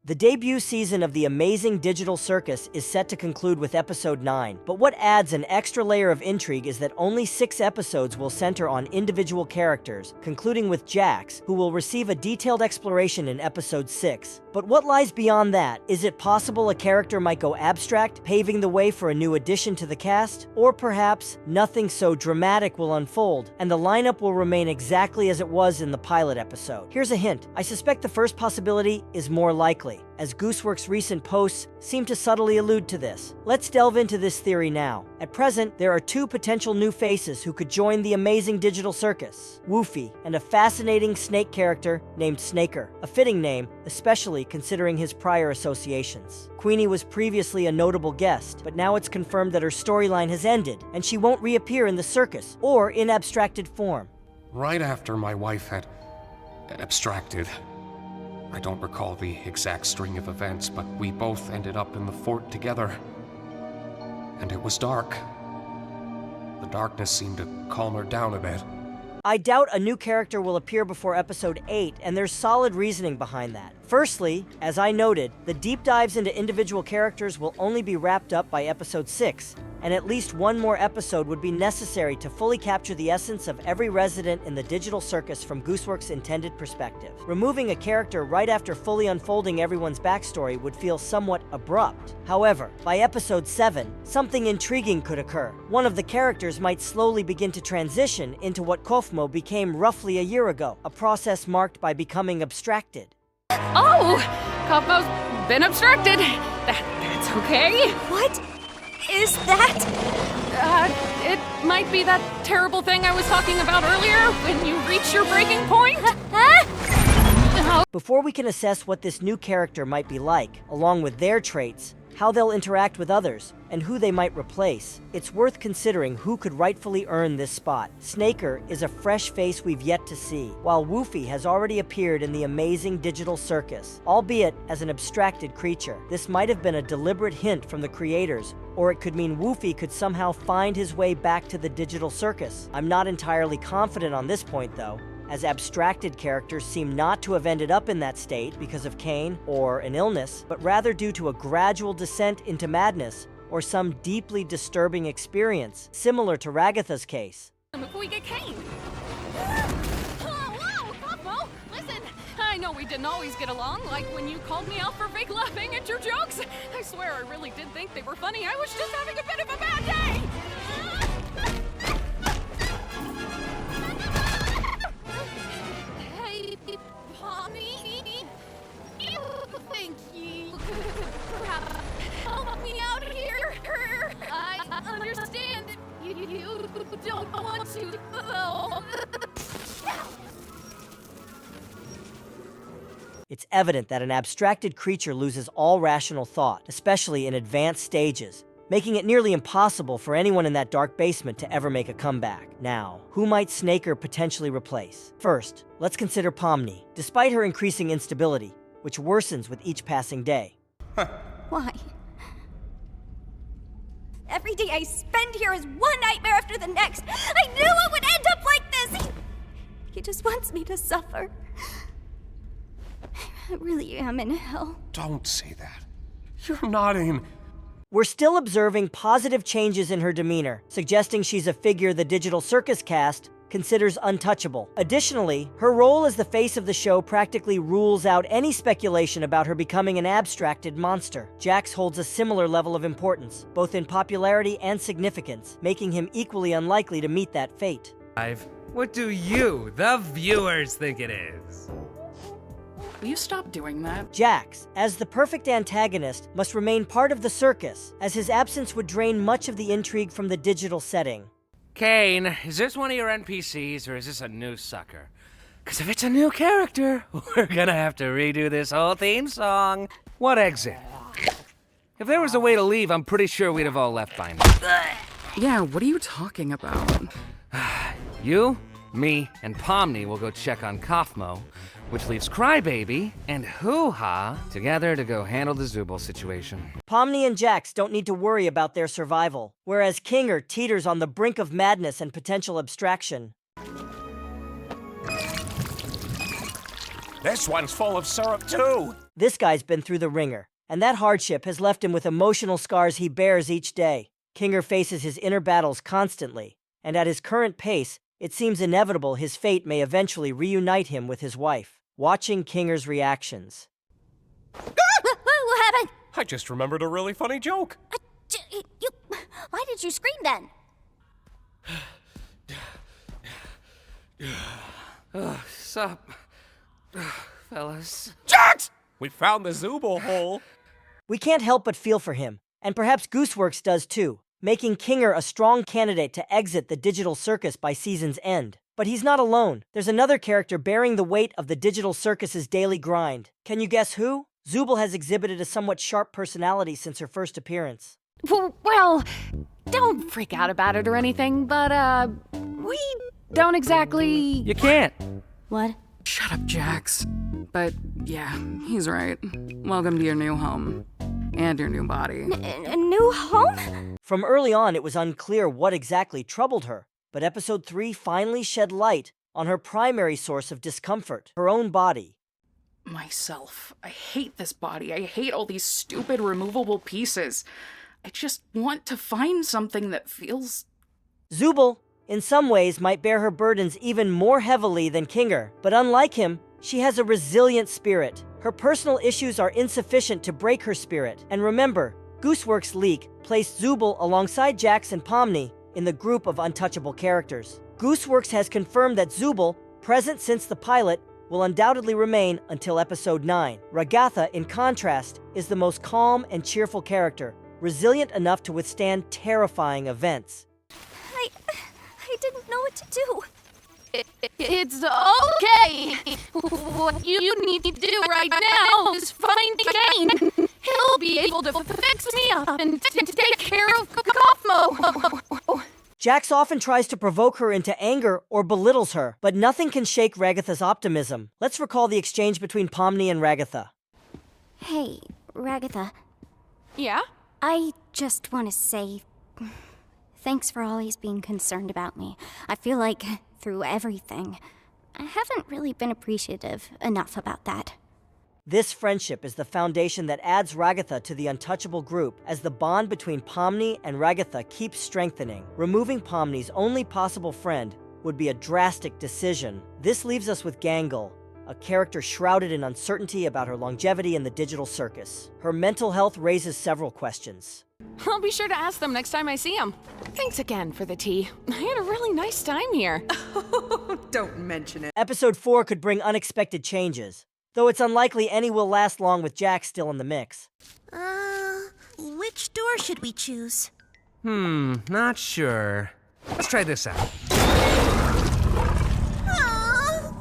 The debut season of the amazing digital circus is set to conclude with episode 9, but what adds an extra layer of intrigue is that only 6 episodes will center on individual characters, concluding with Jax, who will receive a detailed exploration in episode 6. But what lies beyond that? Is it possible a character might go abstract, paving the way for a new addition to the cast? Or perhaps nothing so dramatic will unfold, and the lineup will remain exactly as it was in the pilot episode? Here's a hint. I suspect the first possibility is more likely, as Gooseworks' recent posts seem to subtly allude to this. Let's delve into this theory now. At present, there are 2 potential new faces who could join the amazing digital circus: Woofy and a fascinating snake character named Snaker, a fitting name, especially considering his prior associations. Queenie was previously a notable guest, but now it's confirmed that her storyline has ended, and she won't reappear in the circus or in abstracted form. Right after my wife had abstracted. I don't recall the exact string of events, but we both ended up in the fort together. And it was dark. The darkness seemed to calm her down a bit. I doubt a new character will appear before episode 8, and there's solid reasoning behind that. Firstly, as I noted, the deep dives into individual characters will only be wrapped up by episode 6, and at least one more episode would be necessary to fully capture the essence of every resident in the digital circus from Gooseworks' intended perspective. Removing a character right after fully unfolding everyone's backstory would feel somewhat abrupt. However, by episode 7, something intriguing could occur. One of the characters might slowly begin to transition into what Kofmo became roughly a year ago, a process marked by becoming abstracted. Oh! Kofmo's been abstracted. That's okay. What is that? It might be that terrible thing I was talking about earlier, when you reach your breaking point. Before we can assess what this new character might be like, along with their traits, how they'll interact with others, and who they might replace, it's worth considering who could rightfully earn this spot. Snaker is a fresh face we've yet to see, while Woofy has already appeared in the amazing digital circus, albeit as an abstracted creature. This might have been a deliberate hint from the creators, or it could mean Woofy could somehow find his way back to the digital circus. I'm not entirely confident on this point, though, as abstracted characters seem not to have ended up in that state because of Cain or an illness, but rather due to a gradual descent into madness or some deeply disturbing experience, similar to Ragatha's case. Before we get Cain. Whoa, Kofmo, listen. I know we didn't always get along, like when you called me out for fake laughing at your jokes. I swear I really did think they were funny. I was just having a bit of a bad day. Thank you. Help me out here. I understand that you don't want to. It's evident that an abstracted creature loses all rational thought, especially in advanced stages, making it nearly impossible for anyone in that dark basement to ever make a comeback. Now, who might Snaker potentially replace? First, let's consider Pomni. Despite her increasing instability, which worsens with each passing day. Why? Every day I spend here is one nightmare after the next. I knew it would end up like this! He just wants me to suffer. I really am in hell. Don't say that. You're not in... We're still observing positive changes in her demeanor, suggesting she's a figure the digital circus cast considers untouchable. Additionally, her role as the face of the show practically rules out any speculation about her becoming an abstracted monster. Jax holds a similar level of importance, both in popularity and significance, making him equally unlikely to meet that fate. What do you, the viewers, think it is? Will you stop doing that? Jax, as the perfect antagonist, must remain part of the circus, as his absence would drain much of the intrigue from the digital setting. Cain, is this one of your NPCs, or is this a new sucker? Because if it's a new character, we're gonna have to redo this whole theme song. What exit? If there was a way to leave, I'm pretty sure we'd have all left by now. Yeah, what are you talking about? You, me, and Pomni will go check on Kofmo, which leaves Crybaby and Hoo-Ha together to go handle the Zooble situation. Pomni and Jax don't need to worry about their survival, whereas Kinger teeters on the brink of madness and potential abstraction. This one's full of syrup, too. This guy's been through the ringer, and that hardship has left him with emotional scars he bears each day. Kinger faces his inner battles constantly, and at his current pace, it seems inevitable his fate may eventually reunite him with his wife. Watching Kinger's reactions. What happened? I just remembered a really funny joke. Why did you scream then? Sup, fellas? Jax! We found the Zooble hole. We can't help but feel for him, and perhaps Gooseworks does too, making Kinger a strong candidate to exit the digital circus by season's end. But he's not alone. There's another character bearing the weight of the digital circus's daily grind. Can you guess who? Zooble has exhibited a somewhat sharp personality since her first appearance. Well, don't freak out about it or anything, but, we don't exactly... You can't. What? Shut up, Jax. But yeah, he's right. Welcome to your new home. And your new body. A new home? From early on, it was unclear what exactly troubled her, but episode 3 finally shed light on her primary source of discomfort, her own body. Myself. I hate this body. I hate all these stupid removable pieces. I just want to find something that feels... Zooble, in some ways, might bear her burdens even more heavily than Kinger, but unlike him, she has a resilient spirit. Her personal issues are insufficient to break her spirit. And remember, Gooseworks' leak placed Zooble alongside Jax and Pomni in the group of untouchable characters. Gooseworks has confirmed that Zooble, present since the pilot, will undoubtedly remain until episode 9. Ragatha, in contrast, is the most calm and cheerful character, resilient enough to withstand terrifying events. I didn't know what to do. It's okay. What you need to do right now is find Kane. He'll be able to fix me up and take care of Kaufmo. Jax often tries to provoke her into anger or belittles her, but nothing can shake Ragatha's optimism. Let's recall the exchange between Pomni and Ragatha. Hey, Ragatha. Yeah? I just want to say... thanks for always being concerned about me. I feel like, through everything, I haven't really been appreciative enough about that. This friendship is the foundation that adds Ragatha to the Untouchable group as the bond between Pomni and Ragatha keeps strengthening. Removing Pomni's only possible friend would be a drastic decision. This leaves us with Gangle, a character shrouded in uncertainty about her longevity in the digital circus. Her mental health raises several questions. I'll be sure to ask them next time I see them. Thanks again for the tea. I had a really nice time here. Don't mention it. Episode 4 could bring unexpected changes, though it's unlikely any will last long with Jax still in the mix. Which door should we choose? Not sure. Let's try this out.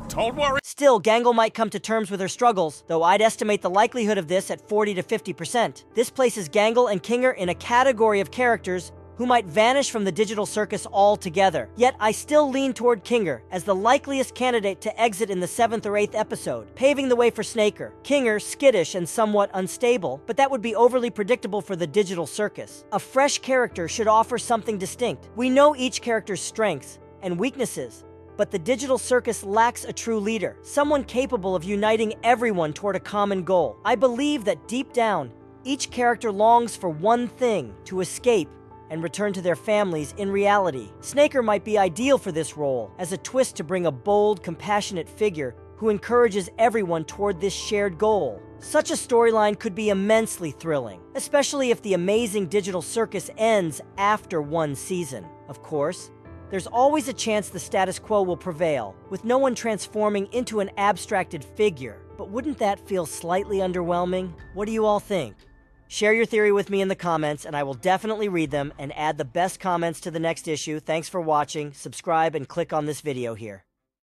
Don't worry. Still, Gangle might come to terms with her struggles, though I'd estimate the likelihood of this at 40 to 50%. This places Gangle and Kinger in a category of characters who might vanish from the digital circus altogether. Yet I still lean toward Kinger as the likeliest candidate to exit in the 7th or 8th episode, paving the way for Snaker. Kinger, skittish and somewhat unstable, but that would be overly predictable for the digital circus. A fresh character should offer something distinct. We know each character's strengths and weaknesses, but the digital circus lacks a true leader, someone capable of uniting everyone toward a common goal. I believe that deep down, each character longs for one thing: to escape and return to their families in reality. Snaker might be ideal for this role, as a twist to bring a bold, compassionate figure who encourages everyone toward this shared goal. Such a storyline could be immensely thrilling, especially if the amazing digital circus ends after one season. Of course, there's always a chance the status quo will prevail, with no one transforming into an abstracted figure. But wouldn't that feel slightly underwhelming? What do you all think? Share your theory with me in the comments, and I will definitely read them and add the best comments to the next issue. Thanks for watching, subscribe, and click on this video here.